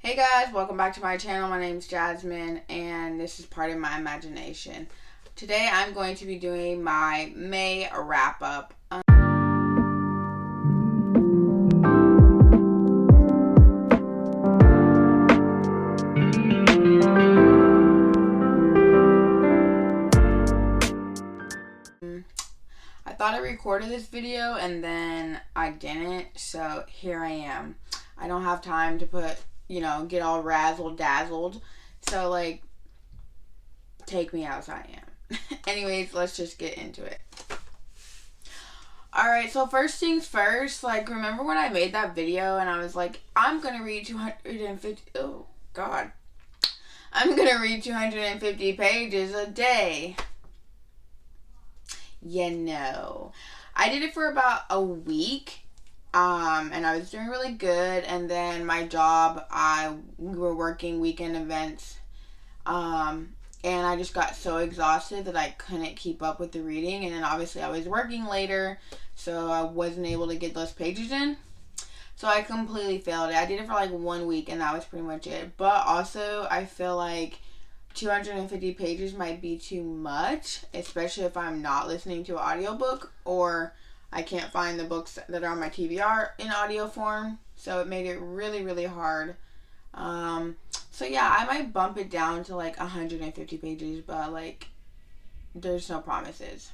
Hey guys, welcome back to my channel. My name is Jasmine and this is part of my imagination. Today I'm going to be doing my May wrap up. I thought I recorded this video and then I didn't, so here I am. I don't have time to get all razzle dazzled. So take me as I am. Anyways, let's just get into it. Alright, so first things first, remember when I made that video and I was like, I'm gonna read 250 pages a day. I did it for about a week. And I was doing really good, and then my job, we were working weekend events, and I just got so exhausted that I couldn't keep up with the reading, and then obviously I was working later, so I wasn't able to get those pages in, so I completely failed it. I did it for 1 week, and that was pretty much it, but also I feel like 250 pages might be too much, especially if I'm not listening to an audiobook, or I can't find the books that are on my TBR in audio form, so it made it really, really hard. So yeah, I might bump it down to 150 pages, but there's no promises.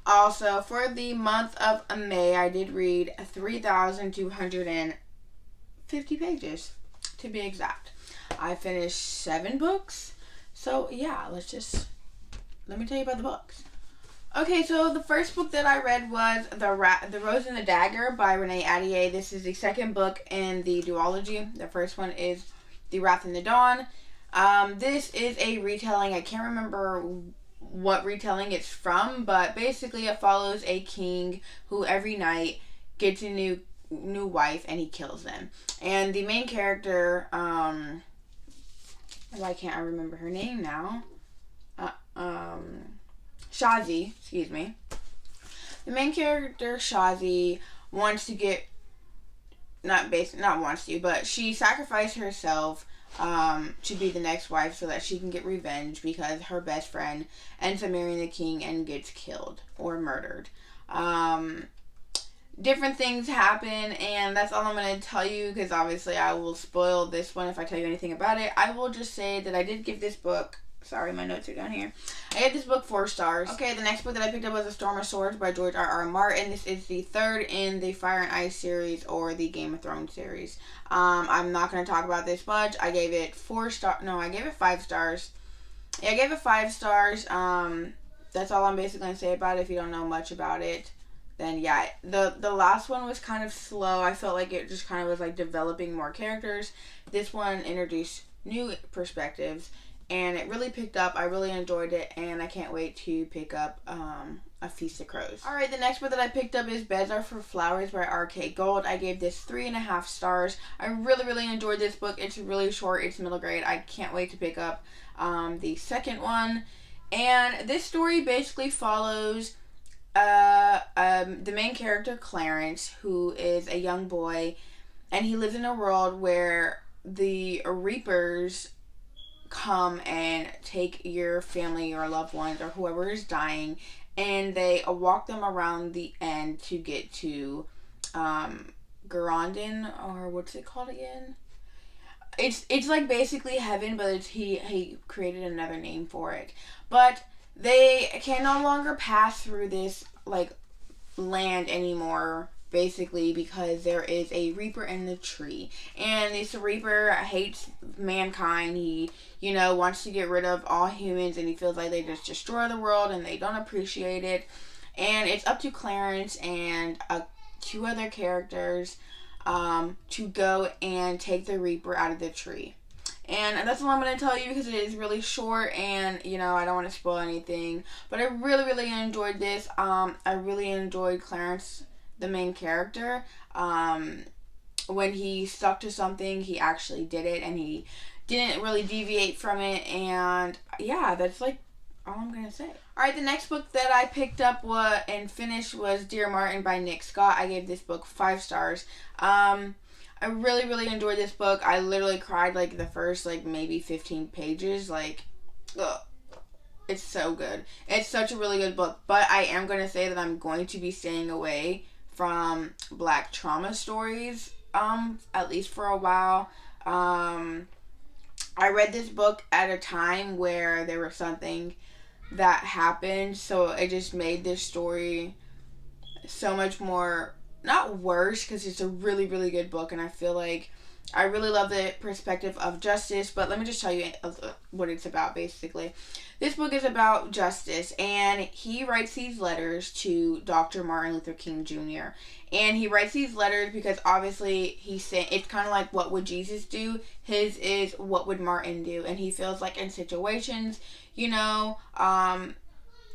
Also, for the month of May, I did read 3,250 pages, to be exact. I finished 7 books, so yeah, let me tell you about the books. Okay, so the first book that I read was The Rose the Dagger by Renée Ahdieh. This is the second book in the duology. The first one is The Wrath in the Dawn. This is a retelling. I can't remember what retelling it's from, but basically it follows a king who every night gets a new wife and he kills them. And the main character, why can't I remember her name now? Shazi, excuse me. The main character, Shazi, wants to get, but she sacrificed herself to be the next wife so that she can get revenge because her best friend ends up marrying the king and gets killed or murdered. Different things happen, and that's all I'm going to tell you because obviously I will spoil this one if I tell you anything about it. I will just say that I did give this book, sorry, my notes are down here. I gave this book 4 stars. Okay, the next book that I picked up was A Storm of Swords by George R.R. Martin. This is the third in the Fire and Ice series or the Game of Thrones series. I'm not going to talk about this much. I gave it 5 stars. Yeah, I gave it 5 stars. That's all I'm basically going to say about it. If you don't know much about it, then yeah. The last one was kind of slow. I felt like it just kind of was developing more characters. This one introduced new perspectives. And it really picked up. I really enjoyed it, and I can't wait to pick up A Feast of Crows. Alright, the next book that I picked up is Beds Are for Flowers by R.K. Gold. I gave this 3.5 stars. I really, really enjoyed this book. It's really short. It's middle grade. I can't wait to pick up the second one. And this story basically follows the main character, Clarence, who is a young boy, and he lives in a world where the Reapers come and take your family, your loved ones, or whoever is dying, and they walk them around the end to get to Garandon, or what's it called again? It's basically heaven, but he created another name for it. But they can no longer pass through this land anymore, basically because there is a Reaper in the tree, and this Reaper hates mankind. He wants to get rid of all humans, and he feels like they just destroy the world and they don't appreciate it. And it's up to Clarence and 2 other characters to go and take the Reaper out of the tree. And that's all I'm going to tell you because it is really short, and I don't want to spoil anything, but I really, really enjoyed this. I really enjoyed Clarence, the main character. When he stuck to something, he actually did it, and he didn't really deviate from it. And yeah, that's all I'm gonna say. Alright, the next book that I picked up and finished was Dear Martin by Nick Scott. I gave this book 5 stars. I really, really enjoyed this book. I literally cried like the first like maybe 15 pages. Like, ugh. It's so good. It's such a really good book. But I am going to say that I'm going to be staying away from Black trauma stories, at least for a while. I read this book at a time where there was something that happened, so it just made this story so much more, not worse, because it's a really, really good book, and I feel like I really love the perspective of justice. But let me just tell you what it's about, basically. This book is about justice, and he writes these letters to Dr. Martin Luther King Jr. And he writes these letters because obviously he's saying, it's kind of like, what would Jesus do? His is, what would Martin do? And he feels like in situations, you know,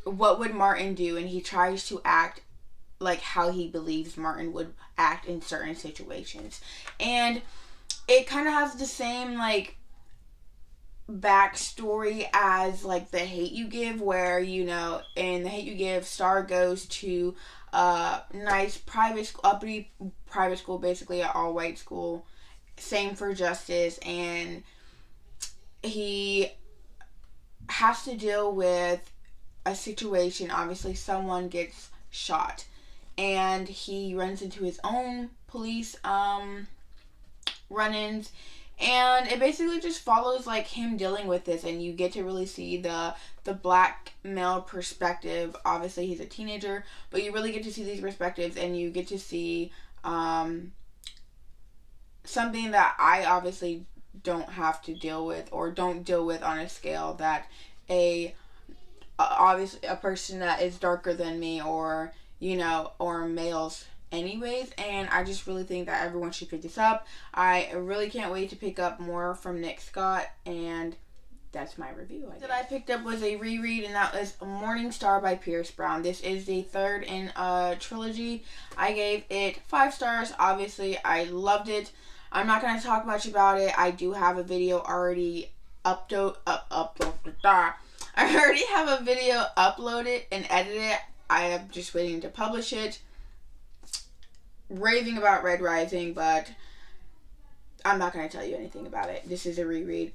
what would Martin do? And he tries to act like how he believes Martin would act in certain situations. And it kind of has the same, like, backstory as, like, The Hate U Give, where, you know, in The Hate U Give, Star goes to a nice private school, uppity private school, basically an all-white school, same for justice, and he has to deal with a situation. Obviously, someone gets shot, and he runs into his own police run-ins, and it basically just follows like him dealing with this, and you get to really see the black male perspective. Obviously he's a teenager, but you really get to see these perspectives, and you get to see something that I obviously don't have to deal with, or don't deal with on a scale that obviously a person that is darker than me, or, you know, or males anyways. And I just really think that everyone should pick this up. I really can't wait to pick up more from Nick Scott, and that's my review. That I picked up was a reread, and that was Morningstar by Pierce Brown. This is the third in a trilogy. I gave it 5 stars. Obviously, I loved it. I'm not going to talk much about it. I do have a video already I already have a video uploaded and edited. I am just waiting to publish it. Raving about Red Rising, but I'm not going to tell you anything about it. This is a reread.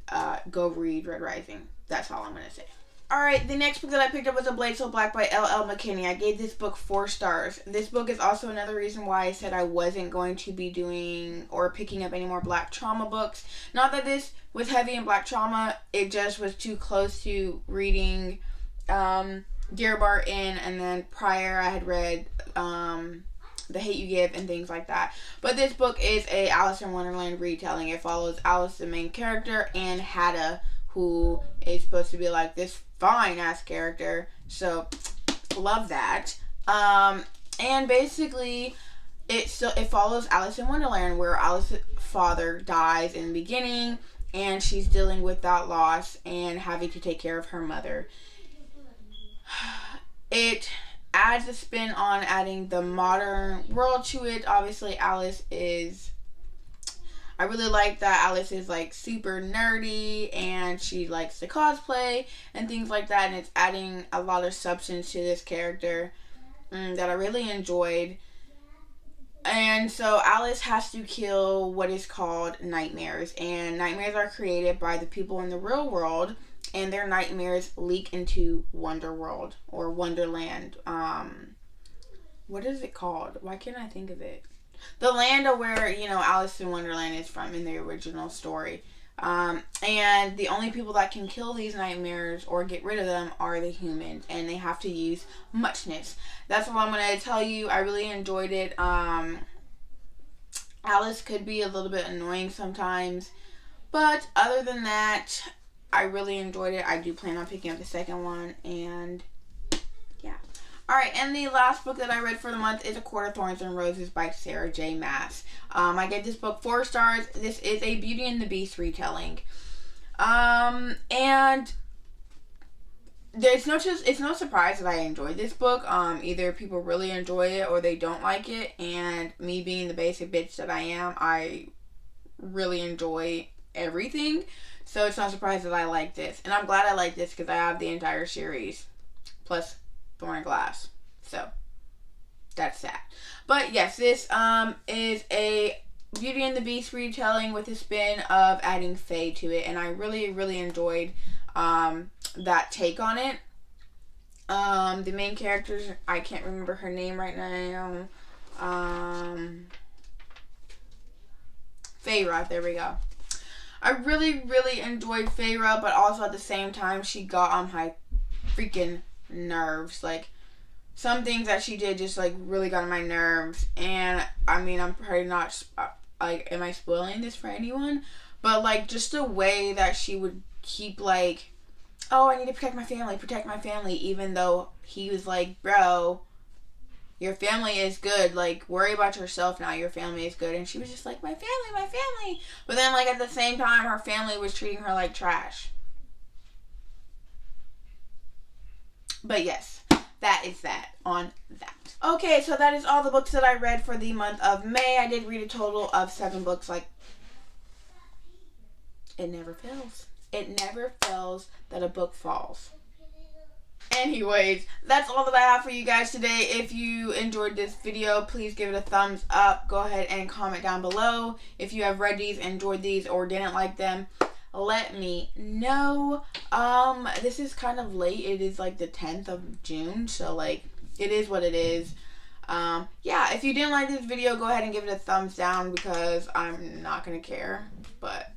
Go read Red Rising. That's all I'm going to say. Alright, the next book that I picked up was A Blade So Black by L.L. McKinney. I gave this book 4 stars. This book is also another reason why I said I wasn't going to be doing or picking up any more black trauma books. Not that this was heavy in black trauma, it just was too close to reading Dear Barton, and then prior I had read The Hate U Give and things like that. But this book is a Alice in Wonderland retelling. It follows Alice, the main character, and Ahdieh, who is supposed to be like this fine ass character. So love that. And basically it follows Alice in Wonderland, where Alice's father dies in the beginning, and she's dealing with that loss and having to take care of her mother. It adds a spin on adding the modern world to it. Obviously, I really like that Alice is like super nerdy, and she likes to cosplay and things like that, and it's adding a lot of substance to this character that I really enjoyed. And so Alice has to kill what is called nightmares, and nightmares are created by the people in the real world, and their nightmares leak into Wonderworld or Wonderland. What is it called? Why can't I think of it? The land of where, you know, Alice in Wonderland is from in the original story. And the only people that can kill these nightmares or get rid of them are the humans, and they have to use muchness. That's all I'm going to tell you. I really enjoyed it. Alice could be a little bit annoying sometimes, but other than that, I really enjoyed it. I do plan on picking up the second one, and yeah. Alright, and the last book that I read for the month is A Court of Thorns and Roses by Sarah J. Maas. I gave this book 4 stars. This is a Beauty and the Beast retelling. And it's no surprise that I enjoyed this book. Either people really enjoy it or they don't like it, and me being the basic bitch that I am, I really enjoy everything. So it's not surprised that I like this. And I'm glad I like this because I have the entire series. Plus Thorn and Glass. So that's that. But yes, this is a Beauty and the Beast retelling with a spin of adding fae to it, and I really, really enjoyed that take on it. The main characters, I can't remember her name right now. Feyre, there we go. I really, really enjoyed Feyre, but also at the same time, she got on my freaking nerves. Like, some things that she did just, like, really got on my nerves. And, I mean, I'm probably not, like, am I spoiling this for anyone? But, like, just the way that she would keep, like, oh, I need to protect my family, even though he was like, bro, your family is good, like, worry about yourself now, your family is good. And she was just like, my family. But then, like, at the same time, her family was treating her like trash. But yes, that is that on that. Okay, so that is all the books that I read for the month of May. I did read a total of 7 books. Like, it never fails. It never fails that a book falls. Anyways, that's all that I have for you guys today. If you enjoyed this video, please give it a thumbs up. Go ahead and comment down below. If you have read these, enjoyed these, or didn't like them, let me know. This is kind of late. It is like the 10th of June, so like, it is what it is. Yeah, if you didn't like this video, go ahead and give it a thumbs down because I'm not gonna care. But